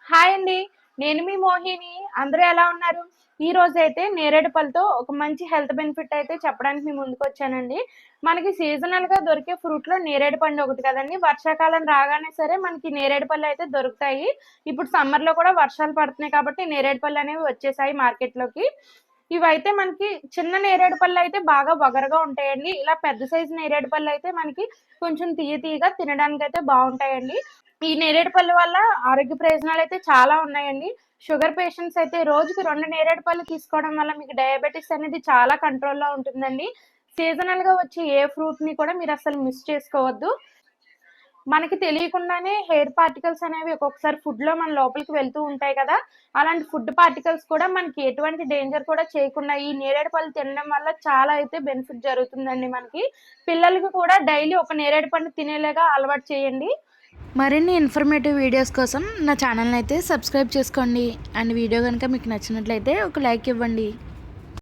Hi అండి. నేను మీ మోహిని. అందరూ ఎలా ఉన్నారు? ఈ రోజైతే నేరేడు పళ్ళతో ఒక మంచి హెల్త్ బెనిఫిట్ అయితే చెప్పడానికి మీ ముందుకొచ్చానండి. మనకి సీజనల్‌గా దొరికే ఫ్రూట్‌లో నేరేడు పండు ఒకటి కదండీ! వర్షాకాలం రాగానే సరే మనకి నేరేడు పళ్ళయితే దొరుకుతాయి. ఇప్పుడు సమ్మర్‌లో కూడా వర్షాలు పడుతున్నాయి కాబట్టి నేరేడు పళ్ళనేవి వచ్చేసాయి మార్కెట్‌లోకి. ఇవైతే మనకి చిన్న నేరేడు పళ్ళయితే బాగా వగరుగా ఉంటాయండి. ఇలా పెద్ద సైజు నేరేడు పళ్ళయితే మనకి కొంచెం తియ్యగా తినడానికైతే బావుంటాయండి. ఈ నేరేడు పళ్ళు వల్ల ఆరోగ్య ప్రయోజనాలైతే చాలా ఉన్నాయండి. షుగర్ పేషెంట్స్ అయితే రోజుకి 2 నేరేడు పళ్ళు తీసుకోవడం వల్ల మీకు డయాబెటిస్ అనేది చాలా కంట్రోల్‌లో ఉంటుందండి. సీజనల్‌గా వచ్చే ఏ ఫ్రూట్‌ని కూడా మీరసలు మిస్ చేసుకోవద్దు. మనకి తెలియకుండానే హెయిర్ పార్టికల్స్ అనేవి ఒక్కొక్కసారి ఫుడ్‌లో మన లోపలికి వెళ్తూ ఉంటాయి కదా! అలాంటి ఫుడ్ పార్టికల్స్ కూడా మనకి ఎటువంటి డేంజర్ కూడా చేయకుండా ఈ నేరేడు పళ్ళు తినడం వల్ల చాలా అయితే బెనిఫిట్ జరుగుతుందండి మనకి. పిల్లలకి కూడా డైలీ ఒక నేరేడు పండు తినేలాగా అలవాటు చేయండి. మరిన్ని ఇన్ఫర్మేటివ్ వీడియోస్ కోసం నా ఛానల్ని అయితే సబ్స్క్రైబ్ చేసుకోండి. అండ్ వీడియో కనుక మీకు నచ్చినట్లయితే ఒక లైక్ ఇవ్వండి.